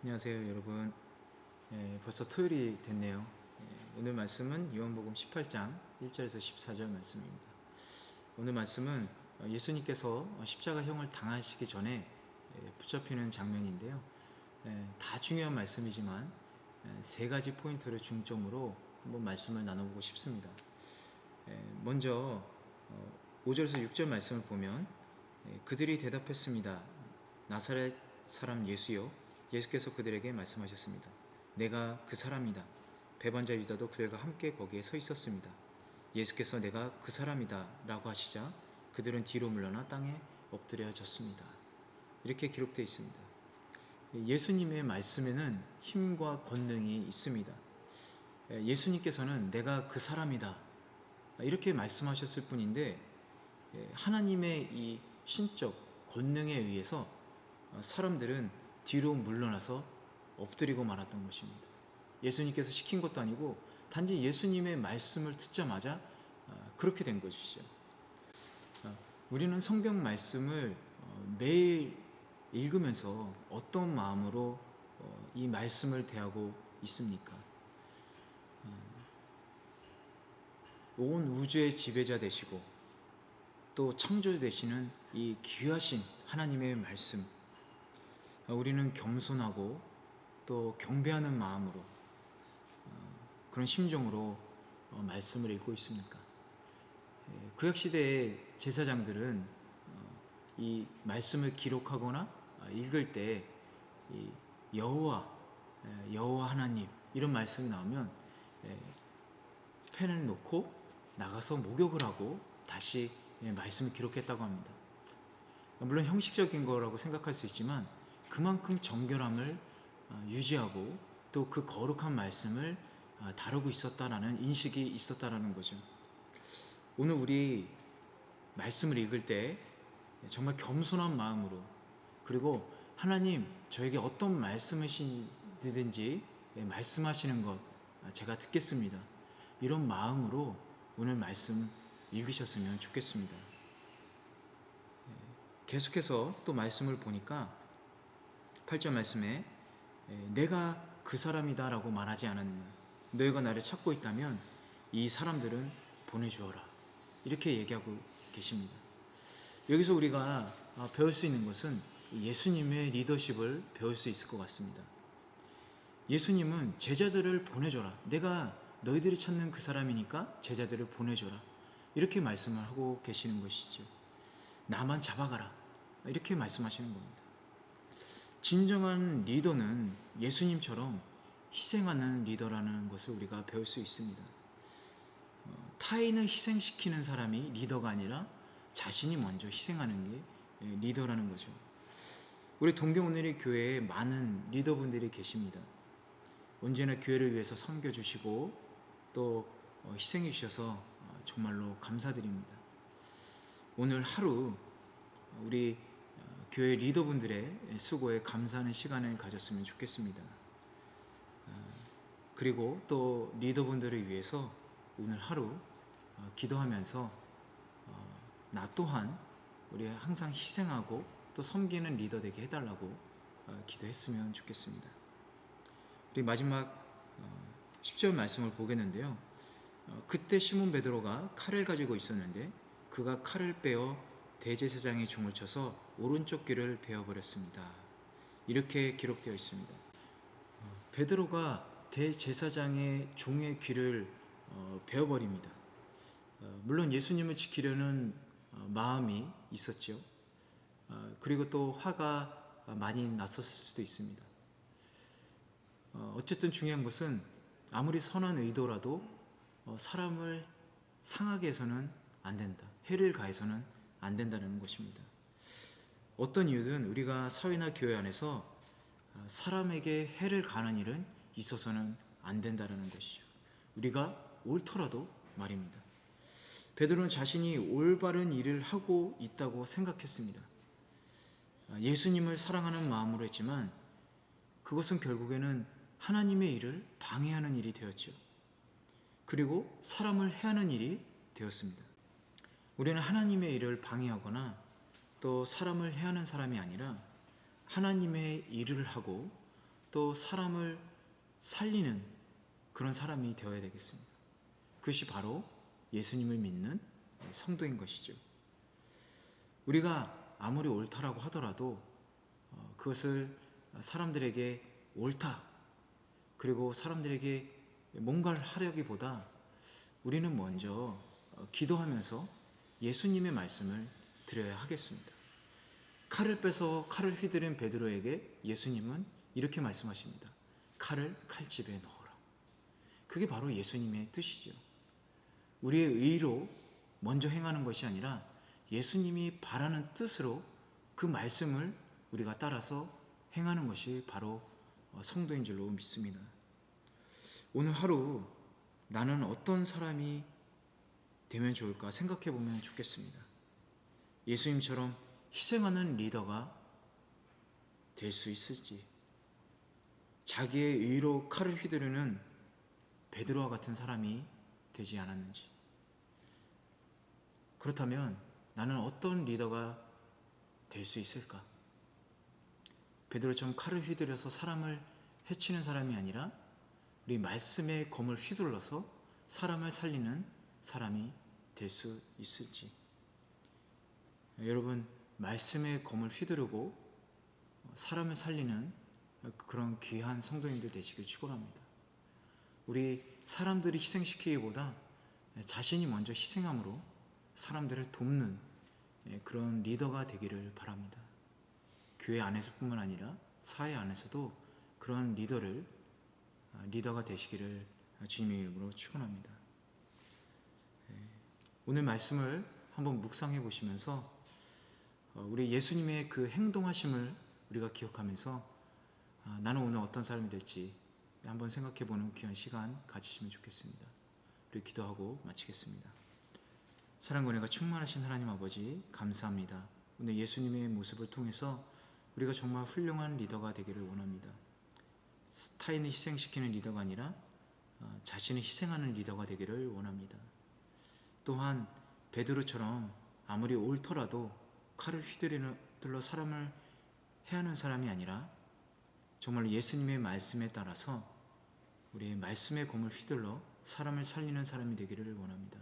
안녕하세요 여러분. 벌써 토요일이 됐네요. 오늘 말씀은 요한복음 18장 1절에서 14절 말씀입니다. 오늘 말씀은 예수님께서 십자가형을 당하시기 전에 붙잡히는 장면인데요. 다 중요한 말씀이지만 세 가지 포인트를 중점으로 한번 말씀을 나눠보고 싶습니다. 먼저 5절에서 6절 말씀을 보면 그들이 대답했습니다. 나사렛 사람 예수여. 예수께서 그들에게 말씀하셨습니다. 내가 그 사람이다. 배반자 유다도 그들과 함께 거기에 서 있었습니다. 예수께서 내가 그 사람이다 라고 하시자 그들은 뒤로 물러나 땅에 엎드려졌습니다. 이렇게 기록되어 있습니다. 예수님의 말씀에는 힘과 권능이 있습니다. 예수님께서는 내가 그 사람이다 이렇게 말씀하셨을 뿐인데 하나님의 이 신적 권능에 의해서 사람들은 뒤로 물러나서 엎드리고 말았던 것입니다. 예수님께서 시킨 것도 아니고 단지 예수님의 말씀을 듣자마자 그렇게 된 것이죠. 우리는 성경 말씀을 매일 읽으면서 어떤 마음으로 이 말씀을 대하고 있습니까? 온 우주의 지배자 되시고 또 창조 되시는 이 귀하신 하나님의 말씀, 우리는 겸손하고 또 경배하는 마음으로 그런 심정으로 말씀을 읽고 있습니까? 구약시대의 제사장들은 이 말씀을 기록하거나 읽을 때 여호와 하나님 이런 말씀이 나오면 펜을 놓고 나가서 목욕을 하고 다시 말씀을 기록했다고 합니다. 물론 형식적인 거라고 생각할 수 있지만 그만큼 정결함을 유지하고 또 그 거룩한 말씀을 다루고 있었다라는 인식이 있었다라는 거죠. 오늘 우리 말씀을 읽을 때 정말 겸손한 마음으로, 그리고 하나님 저에게 어떤 말씀이시든지 말씀하시는 것 제가 듣겠습니다, 이런 마음으로 오늘 말씀 읽으셨으면 좋겠습니다. 계속해서 또 말씀을 보니까 8절 말씀에 내가 그 사람이다 라고 말하지 않았느냐, 너희가 나를 찾고 있다면 이 사람들은 보내주어라, 이렇게 얘기하고 계십니다. 여기서 우리가 배울 수 있는 것은 예수님의 리더십을 배울 수 있을 것 같습니다. 예수님은 제자들을 보내줘라, 내가 너희들이 찾는 그 사람이니까 제자들을 보내줘라, 이렇게 말씀을 하고 계시는 것이죠. 나만 잡아가라, 이렇게 말씀하시는 겁니다. 진정한 리더는 예수님처럼 희생하는 리더라는 것을 우리가 배울 수 있습니다. 타인을 희생시키는 사람이 리더가 아니라 자신이 먼저 희생하는 게 리더라는 거죠. 우리 동경오늘의 교회에 많은 리더분들이 계십니다. 언제나 교회를 위해서 섬겨주시고 또 희생해 주셔서 정말로 감사드립니다. 오늘 하루 우리 교회 리더분들의 수고에 감사하는 시간을 가졌으면 좋겠습니다. 그리고 또 리더분들을 위해서 오늘 하루 기도하면서 나 또한 우리 항상 희생하고 또 섬기는 리더 되게 해달라고 기도했으면 좋겠습니다. 우리 마지막 10절 말씀을 보겠는데요. 그때 시몬 베드로가 칼을 가지고 있었는데 그가 칼을 빼어 대제사장의 종을 쳐서 오른쪽 귀를 베어버렸습니다. 이렇게 기록되어 있습니다. 베드로가 대제사장의 종의 귀를 베어버립니다. 물론 예수님을 지키려는 마음이 있었죠. 그리고 또 화가 많이 났었을 수도 있습니다. 어쨌든 중요한 것은 아무리 선한 의도라도 사람을 상하게 해서는 안 된다, 해를 가해서는 안 된다는 것입니다. 어떤 이유든 우리가 사회나 교회 안에서 사람에게 해를 가하는 일은 있어서는 안 된다는 것이죠. 우리가 옳더라도 말입니다. 베드로는 자신이 올바른 일을 하고 있다고 생각했습니다. 예수님을 사랑하는 마음으로 했지만 그것은 결국에는 하나님의 일을 방해하는 일이 되었죠. 그리고 사람을 해하는 일이 되었습니다. 우리는 하나님의 일을 방해하거나 또 사람을 해하는 사람이 아니라 하나님의 일을 하고 또 사람을 살리는 그런 사람이 되어야 되겠습니다. 그것이 바로 예수님을 믿는 성도인 것이죠. 우리가 아무리 옳다라고 하더라도 그것을 사람들에게 옳다, 그리고 사람들에게 뭔가를 하려기보다 우리는 먼저 기도하면서 예수님의 말씀을 드려야 하겠습니다. 칼을 빼서 칼을 휘두른 베드로에게 예수님은 이렇게 말씀하십니다. 칼을 칼집에 넣어라. 그게 바로 예수님의 뜻이죠. 우리의 의로 먼저 행하는 것이 아니라 예수님이 바라는 뜻으로 그 말씀을 우리가 따라서 행하는 것이 바로 성도인 줄로 믿습니다. 오늘 하루 나는 어떤 사람이 되면 좋을까 생각해 보면 좋겠습니다. 예수님처럼 희생하는 리더가 될 수 있을지, 자기의 의로 칼을 휘두르는 베드로와 같은 사람이 되지 않았는지, 그렇다면 나는 어떤 리더가 될 수 있을까? 베드로처럼 칼을 휘두르서 사람을 해치는 사람이 아니라 우리 말씀의 검을 휘둘러서 사람을 살리는 사람이 될 수 있을지. 여러분, 말씀의 검을 휘두르고 사람을 살리는 그런 귀한 성도님들 되시길 축원합니다. 우리 사람들이 희생시키기보다 자신이 먼저 희생함으로 사람들을 돕는 그런 리더가 되기를 바랍니다. 교회 안에서뿐만 아니라 사회 안에서도 그런 리더가 되시기를 주님의 이름으로 축원합니다. 오늘 말씀을 한번 묵상해 보시면서 우리 예수님의 그 행동하심을 우리가 기억하면서 나는 오늘 어떤 사람이 될지 한번 생각해 보는 귀한 시간 가지시면 좋겠습니다. 우리 기도하고 마치겠습니다. 사랑과 은혜가 충만하신 하나님 아버지, 감사합니다. 오늘 예수님의 모습을 통해서 우리가 정말 훌륭한 리더가 되기를 원합니다. 타인을 희생시키는 리더가 아니라 자신을 희생하는 리더가 되기를 원합니다. 또한 베드로처럼 아무리 옳더라도 칼을 휘둘러 사람을 해하는 사람이 아니라 정말 예수님의 말씀에 따라서 우리의 말씀의 검을 휘둘러 사람을 살리는 사람이 되기를 원합니다.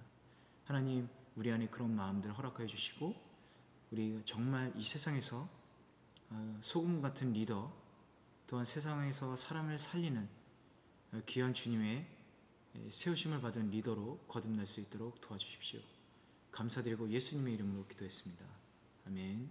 하나님, 우리 안에 그런 마음들 허락하여 주시고 우리 정말 이 세상에서 소금 같은 리더, 또한 세상에서 사람을 살리는 귀한 주님의 세우심을 받은 리더로 거듭날 수 있도록 도와주십시오. 감사드리고 예수님의 이름으로 기도했습니다. 아멘.